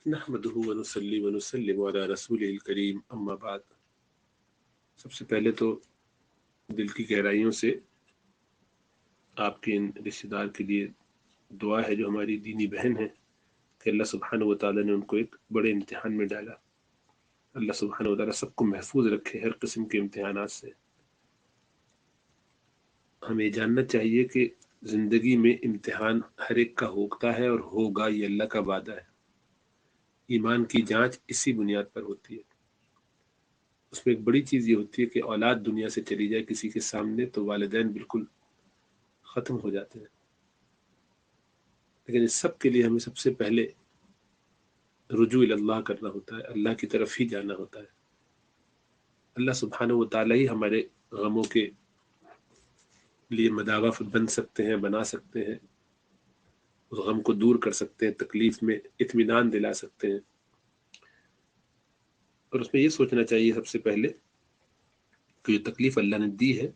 نحمده ونصلي ونسلم على رسوله الکریم اما بعد۔ سب سے پہلے تو دل کی گہرائیوں سے آپ کے ان رشتہ دار کے لیے دعا ہے جو ہماری دینی بہن ہے کہ اللہ سبحانہ و تعالیٰ نے ان کو ایک بڑے امتحان میں ڈالا۔ اللہ سبحانہ و تعالیٰ سب کو محفوظ رکھے ہر قسم کے امتحانات سے۔ ہمیں جاننا چاہیے کہ زندگی میں امتحان ہر ایک کا ہوتا ہے اور ہوگا، یہ اللہ کا وعدہ ہے۔ ایمان کی جانچ اسی بنیاد پر ہوتی ہے۔ اس میں ایک بڑی چیز یہ ہوتی ہے کہ اولاد دنیا سے چلی جائے کسی کے سامنے تو والدین بالکل ختم ہو جاتے ہیں، لیکن اس سب کے لیے ہمیں سب سے پہلے رجوع اللہ کرنا ہوتا ہے، اللہ کی طرف ہی جانا ہوتا ہے۔ اللہ سبحانہ و تعالیٰ ہی ہمارے غموں کے لیے مداوا بن سکتے ہیں، بنا سکتے ہیں، اس غم کو دور کر سکتے ہیں، تکلیف میں اطمینان دلا سکتے ہیں۔ اور اس میں یہ سوچنا چاہیے سب سے پہلے کہ جو تکلیف اللہ نے دی ہے،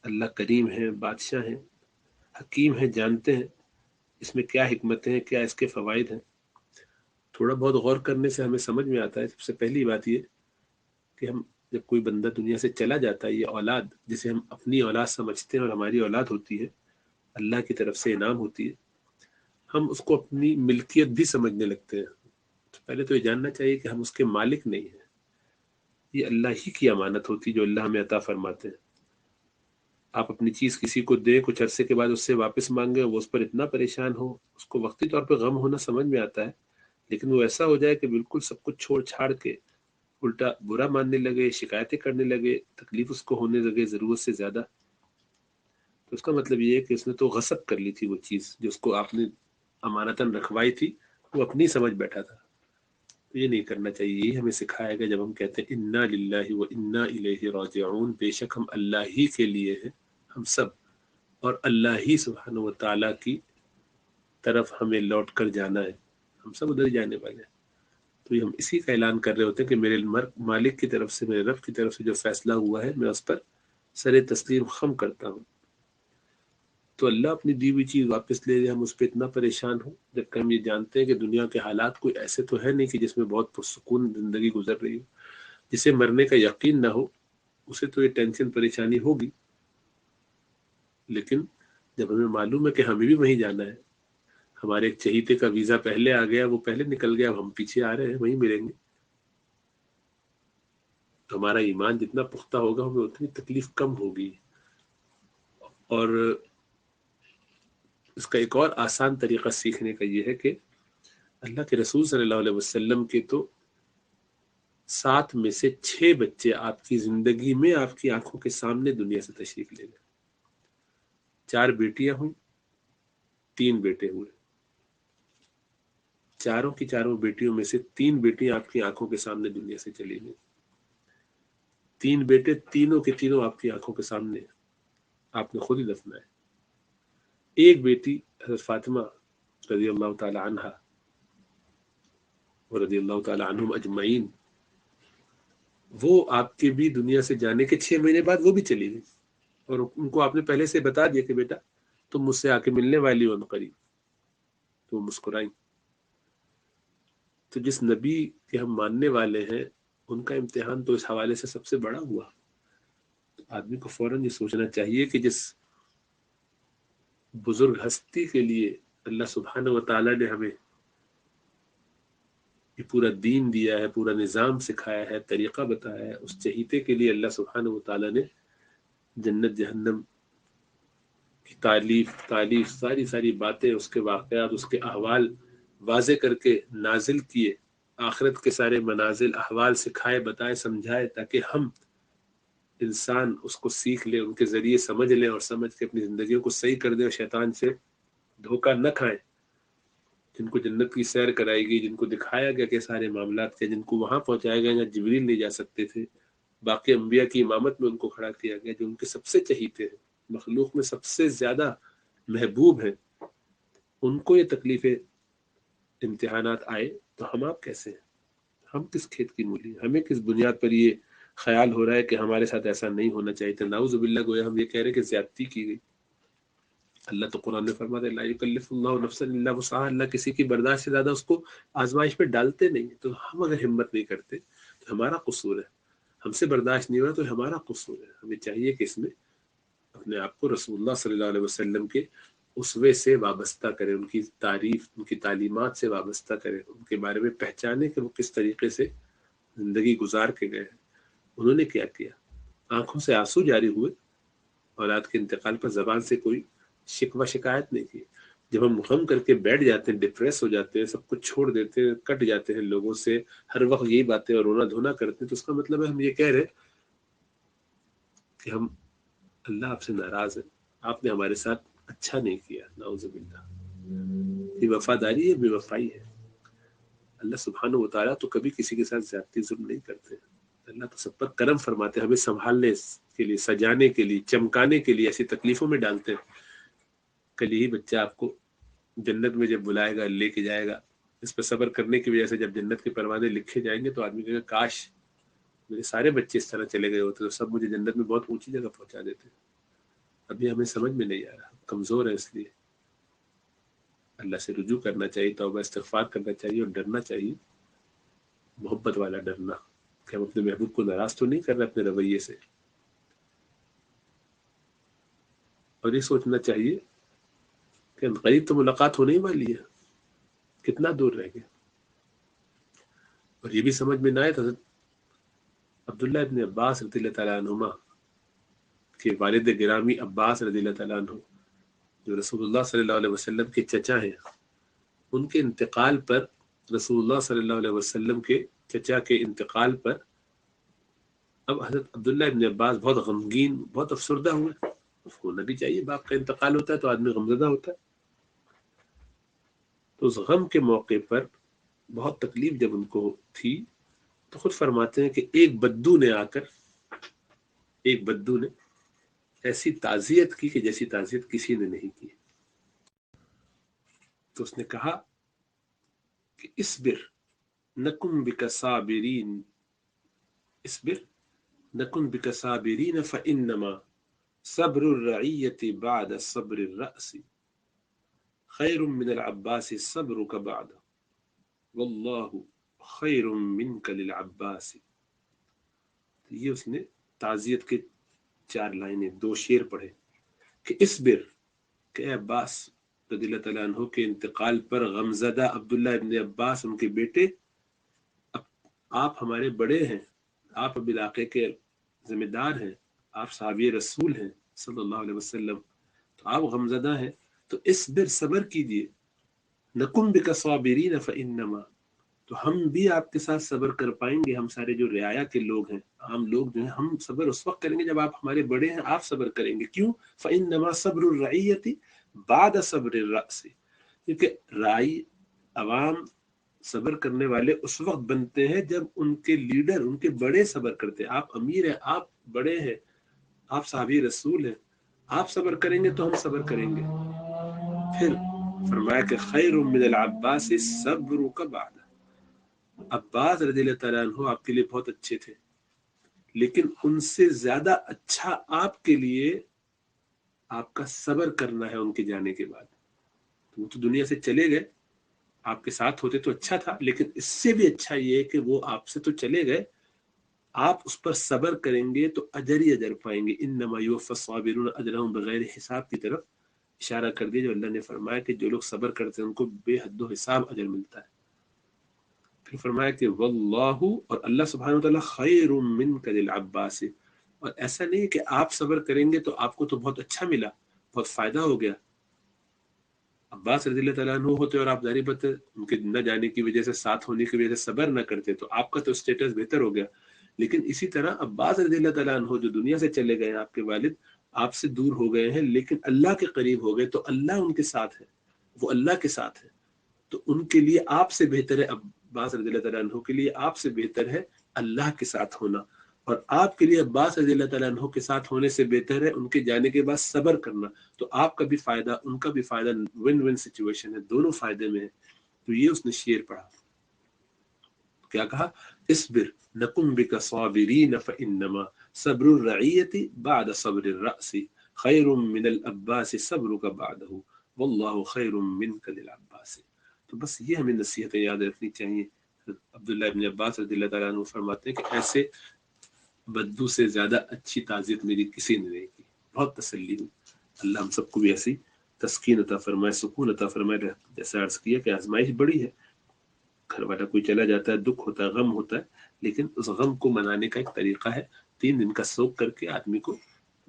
اللہ کریم ہیں، بادشاہ ہیں، حکیم ہیں، جانتے ہیں اس میں کیا حکمتیں ہیں، کیا اس کے فوائد ہیں۔ تھوڑا بہت غور کرنے سے ہمیں سمجھ میں آتا ہے۔ سب سے پہلی بات یہ کہ ہم جب کوئی بندہ دنیا سے چلا جاتا ہے، یہ اولاد جسے ہم اپنی اولاد سمجھتے ہیں اور ہماری اولاد ہوتی ہے، اللہ کی طرف سے انعام ہوتی ہے، ہم اس کو اپنی ملکیت بھی سمجھنے لگتے ہیں۔ تو پہلے تو یہ جاننا چاہیے کہ ہم اس کے مالک نہیں ہیں، یہ اللہ ہی کی امانت ہوتی ہے جو اللہ ہمیں عطا فرماتے ہیں۔ آپ اپنی چیز کسی کو دیں، کچھ عرصے کے بعد اس سے واپس مانگیں، وہ اس پر اتنا پریشان ہو، اس کو وقتی طور پہ غم ہونا سمجھ میں آتا ہے، لیکن وہ ایسا ہو جائے کہ بالکل سب کچھ چھوڑ چھاڑ کے الٹا برا ماننے لگے، شکایتیں کرنے لگے، تکلیف اس کو ہونے لگے ضرورت سے زیادہ، تو اس کا مطلب یہ ہے کہ اس نے تو غصب کر لی تھی وہ چیز جو اس کو آپ نے امانتاً رکھوائی تھی، وہ اپنی سمجھ بیٹھا تھا۔ تو یہ نہیں کرنا چاہیے۔ یہی ہمیں سکھایا گیا جب ہم کہتے ہیں انا للہ و انا الیہ راجعون، بے شک ہم اللہ ہی کے لیے ہیں ہم سب، اور اللہ ہی سبحانہ و تعالیٰ کی طرف ہمیں لوٹ کر جانا ہے، ہم سب ادھر جانے والے ہیں۔ تو یہ ہم اسی کا اعلان کر رہے ہوتے ہیں کہ میرے مالک کی طرف سے، میرے رب کی طرف سے جو فیصلہ ہوا ہے میں اس پر سر تسلیم خم کرتا ہوں۔ تو اللہ اپنی دی ہوئی چیز واپس لے لے، ہم اس پہ اتنا پریشان ہوں، جبکہ ہم یہ جانتے ہیں کہ دنیا کے حالات کوئی ایسے تو ہے نہیں کہ جس میں بہت پرسکون زندگی گزر رہی ہو۔ جسے مرنے کا یقین نہ ہو اسے تو یہ ٹینشن پریشانی ہوگی، لیکن جب ہمیں معلوم ہے کہ ہمیں بھی وہیں جانا ہے، ہمارے ایک چہیتے کا ویزا پہلے آ گیا، وہ پہلے نکل گیا، اب ہم پیچھے آ رہے ہیں، وہیں ملیں گے، تو ہمارا ایمان جتنا پختہ ہوگا ہمیں اتنی تکلیف کم ہوگی۔ اور اس کا ایک اور آسان طریقہ سیکھنے کا یہ ہے کہ اللہ کے رسول صلی اللہ علیہ وسلم کے تو 7 میں سے 6 بچے آپ کی زندگی میں آپ کی آنکھوں کے سامنے دنیا سے تشریف لے گئے۔ 4 بیٹیاں ہوئیں، 3 بیٹے ہوئے، چاروں کی چاروں بیٹیوں میں سے 3 بیٹیاں آپ کی آنکھوں کے سامنے دنیا سے چلی گئیں۔ 3 بیٹے تینوں کے تینوں آپ کی آنکھوں کے سامنے آپ نے خود ہی دفنائے۔ ایک بیٹی حضرت فاطمہ رضی اللہ تعالی عنہا اور رضی اللہ تعالی عنہم اجمعین، وہ آپ کے بھی دنیا سے جانے کے 6 مہینے بعد وہ بھی چلی گئی، اور ان کو آپ نے پہلے سے بتا دیا کہ بیٹا تم مجھ سے آ کے ملنے والی ہو قریب، تو وہ مسکرائیں۔ تو جس نبی کے ہم ماننے والے ہیں ان کا امتحان تو اس حوالے سے سب سے بڑا ہوا۔ آدمی کو فوراً یہ سوچنا چاہیے کہ جس بزرگ ہستی کے لیے اللہ سبحانہ و تعالیٰ نے ہمیں یہ پورا دین دیا ہے، پورا نظام سکھایا ہے، طریقہ بتایا ہے، اس چہیتے کے لیے اللہ سبحانہ و تعالیٰ نے جنت جہنم کی تعلیف ساری باتیں، اس کے واقعات، اس کے احوال واضح کر کے نازل کیے، آخرت کے سارے منازل احوال سکھائے، بتائے، سمجھائے، تاکہ ہم انسان اس کو سیکھ لیں، ان کے ذریعے سمجھ لیں اور سمجھ کے اپنی زندگیوں کو صحیح کر دیں اور شیطان سے دھوکہ نہ کھائیں۔ جن کو جنت کی سیر کرائی گئی، جن کو دکھایا گیا کہ سارے معاملات تھے، جن کو وہاں پہنچایا گیا جہاں جبریل نہیں جا سکتے تھے، باقی انبیاء کی امامت میں ان کو کھڑا کیا گیا، جو ان کے سب سے چہیتے ہیں، مخلوق میں سب سے زیادہ محبوب ہیں، ان کو یہ تکلیفیں امتحانات آئے تو ہم آپ کیسے ہیں؟ ہم کس کھیت کی مولی ہیں؟ ہمیں کس بنیاد پر یہ خیال ہو رہا ہے کہ ہمارے ساتھ ایسا نہیں ہونا چاہیے تھا؟ نعوذ باللہ، گویا ہم یہ کہہ رہے کہ زیادتی کی گئی۔ اللہ تو قرآن میں فرماتا ہے لا یکلف اللہ نفسا الا وسعها، اللہ کسی کی برداشت سے زیادہ اس کو آزمائش پہ ڈالتے نہیں. تو ہم اگر ہمت نہیں کرتے تو ہمارا قصور ہے، ہم سے برداشت نہیں ہوا تو ہمارا قصور ہے. ہمیں چاہیے کہ اس میں اپنے آپ کو رسول اللہ صلی اللہ علیہ وسلم کے اسوے سے وابستہ کریں، ان کی تعریف، ان کی تعلیمات سے وابستہ کریں، ان کے بارے میں پہچانیں کہ وہ کس طریقے سے زندگی گزار کے گئے ہیں، انہوں نے کیا کیا. آنکھوں سے آنسو جاری ہوئے، اولاد کے انتقال پر زبان سے کوئی شکوہ شکایت نہیں کی. جب ہم غم کر کے بیٹھ جاتے ہیں، ڈپریس ہو جاتے ہیں، سب کچھ چھوڑ دیتے ہیں، کٹ جاتے ہیں لوگوں سے، ہر وقت یہی باتیں اور رونا دھونا کرتے ہیں، تو اس کا مطلب ہے ہم یہ کہہ رہے کہ ہم اللہ آپ سے ناراض ہے، آپ نے ہمارے ساتھ اچھا نہیں کیا. نعوذ باللہ، یہ وفاداری ہے، بے وفائی ہے. اللہ سبحانہ و تعالیٰ تو کبھی کسی کے ساتھ زیادتی ظلم نہیں کرتے. اللہ تو سب پر کرم فرماتے ہیں، ہمیں سنبھالنے کے لیے، سجانے کے لیے، چمکانے کے لیے ایسی تکلیفوں میں ڈالتے ہیں. کل یہی بچہ آپ کو جنت میں جب بلائے گا، لے کے جائے گا، اس پہ صبر کرنے کی وجہ سے جب جنت کے پروانے لکھے جائیں گے تو آدمی کہے گا کاش میرے سارے بچے اس طرح چلے گئے ہوتے تو سب مجھے جنت میں بہت اونچی جگہ پہنچا دیتے. ابھی ہمیں سمجھ میں نہیں آ رہا، کمزور ہے، اس لیے اللہ سے رجوع کرنا چاہیے، توبہ استغفار کرنا چاہیے اور ڈرنا چاہیے، محبت والا ڈرنا کہ ہم اپنے محبوب کو ناراض تو نہیں کر رہے اپنے رویے سے. اور یہ سوچنا چاہیے کہ قریب تو ملاقات ہونے ہی والی ہے، کتنا دور رہ گیا. اور یہ بھی سمجھ میں نہ آئے. حضرت عبداللہ ابن عباس رضی اللہ تعالیٰ عنہما کے والد گرامی عباس رضی اللہ تعالیٰ عنہ جو رسول اللہ صلی اللہ علیہ وسلم کے چچا ہیں، ان کے انتقال پر، رسول اللہ صلی اللہ علیہ وسلم کے چچا کے انتقال پر اب حضرت عبداللہ ابن عباس بہت غمگین، بہت افسردہ ہوئے. ہونا بھی چاہیے، باپ کا انتقال ہوتا ہے تو آدمی غمزدہ ہوتا ہے. تو اس غم کے موقع پر بہت تکلیف جب ان کو تھی تو خود فرماتے ہیں کہ ایک بدو نے ایسی تعزیت کی کہ جیسی تعزیت کسی نے نہیں کی. تو اس نے کہا کہ اصبر نکن بک صابرین، اصبر نکن بک صابرین فانما صبر الرعیت بعد صبر الرأس خیر من العباس صبرک بعد واللہ خیر منک للعباس. یہ اس نے تعزیت کے 4 لائنیں، 2 شعر پڑھے کہ اصبر، کہ عباس رضی اللہ تعالیٰ عنہ کے انتقال پر غمزدہ عبداللہ ابن عباس، ان کے بیٹے، آپ ہمارے بڑے ہیں، آپ اب علاقے کے ذمہ دار ہیں، آپ صحابی رسول ہیں صلی اللہ علیہ وسلم، تو آپ غمزدہ ہیں، تو اصبر، صبر کیجئے. نکم بک صابرین فانما، تو ہم بھی آپ کے ساتھ صبر کر پائیں گے. ہم سارے جو رعایا کے لوگ ہیں، عام لوگ جو ہیں، ہم صبر اس وقت کریں گے جب آپ ہمارے بڑے ہیں، آپ صبر کریں گے. کیوں؟ فانما صبر الرعیت بعد صبر الرأس، کیونکہ رائی، عوام صبر کرنے والے اس وقت بنتے ہیں جب ان کے لیڈر، ان کے بڑے صبر کرتے ہیں. آپ امیر ہیں، آپ بڑے ہیں، آپ صحابی رسول ہیں، آپ صبر کریں گے تو ہم صبر کریں گے. پھر فرمایا کہ خیر من العباس صبرک بعد، عباس رضی اللہ تعالیٰ عنہ آپ کے لیے بہت اچھے تھے، لیکن ان سے زیادہ اچھا آپ کے لیے آپ کا صبر کرنا ہے ان کے جانے کے بعد. وہ تو دنیا سے چلے گئے، آپ کے ساتھ ہوتے تو اچھا تھا، لیکن اس سے بھی اچھا یہ کہ وہ آپ سے تو چلے گئے، آپ اس پر صبر کریں گے تو اجر ہی اجر پائیں گے. انما یوفی الصابرون اجرهم بغیر حساب کی طرف اشارہ کر دیا، جو اللہ نے فرمایا کہ جو لوگ صبر کرتے ہیں ان کو بے حد و حساب اجر ملتا ہے. پھر فرمایا کہ واللہ، اور اللہ سبحانہ وتعالی خیر منک للعباس، اور ایسا نہیں کہ آپ صبر کریں گے تو آپ کو تو بہت اچھا ملا، بہت فائدہ ہو گیا. عباس رضی اللہ تعالیٰ عنہ ہوتے اور آپ ظاہر بات ان کے نہ جانے کی وجہ سے، ساتھ ہونے کی وجہ سے صبر نہ کرتے تو آپ کا تو اسٹیٹس بہتر ہو گیا. لیکن اسی طرح عباس رضی اللہ تعالیٰ عنہ جو دنیا سے چلے گئے ہیں، آپ کے والد آپ سے دور ہو گئے ہیں لیکن اللہ کے قریب ہو گئے، تو اللہ ان کے ساتھ ہے، وہ اللہ کے ساتھ ہے. تو ان کے لیے آپ سے بہتر ہے، عباس رضی اللہ تعالیٰ عنہ کے لیے آپ سے بہتر ہے اللہ کے ساتھ ہونا، اور آپ کے لیے عباس رضی اللہ تعالیٰ عنہ کے ساتھ ہونے سے بہتر ہے ان کے جانے کے بعد صبر کرنا. تو آپ کا بھی فائدہ، ان کا بھی فائدہ، ون ون سچویشن ہے، دونوں فائدے میں ہے. تو یہ اس نے شعر پڑھا، کیا کہا؟ اصبر نکن بک صابرین فانما صبر الرعیت بعد صبر الرأس خیر من العباس صبرک بعدہ واللہ خیر منک للعباس. تو بس یہ ہمیں نصیحتیں یاد رکھنی چاہیے. عبداللہ ابن عباس رضی اللہ تعالیٰ عنہ فرماتے ہیں کہ ایسے بدو سے زیادہ اچھی تعزیت میری کسی نے نہیں کی. بہت تسلی ہوئی. اللہ ہم سب کو بھی ایسی تسکین عطا فرمائے، سکون عطا فرمائے. جیسا عرض کیا کہ آزمائش بڑی ہے، گھر والا کوئی چلا جاتا ہے، دکھ ہوتا ہے، غم ہوتا ہے، لیکن اس غم کو منانے کا ایک طریقہ ہے. 3 دن کا سوگ کر کے آدمی کو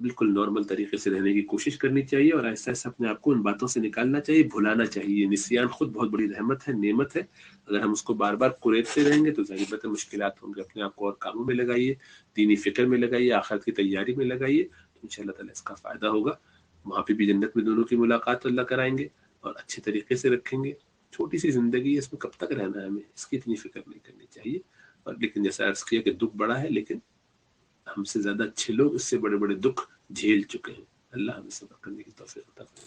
بالکل نارمل طریقے سے رہنے کی کوشش کرنی چاہیے، اور ایسا ایسا اپنے آپ کو ان باتوں سے نکالنا چاہیے، بھلانا چاہیے. نسیان خود بہت بڑی رحمت ہے، نعمت ہے. اگر ہم اس کو بار بار کوریدتے رہیں گے تو ظاہر بات ہے مشکلات ہوں گے. اپنے آپ کو اور کاموں میں لگائیے، دینی فکر میں لگائیے، آخرت کی تیاری میں لگائیے، تو انشاءاللہ تعالیٰ اس کا فائدہ ہوگا. وہاں پہ بھی جنت میں دونوں کی ملاقات اللہ کرائیں گے اور اچھے طریقے سے رکھیں گے. چھوٹی سی زندگی ہے، اس میں کب تک رہنا ہے، ہمیں اس کی اتنی فکر نہیں کرنی چاہیے. اور لیکن جیسا عرض کیا کہ دکھ بڑا ہے، لیکن ہم سے زیادہ اچھے لوگ اس سے بڑے بڑے دکھ جھیل چکے ہیں. اللہ ہمیں صبر کرنے کی توفیق عطا فرمائے.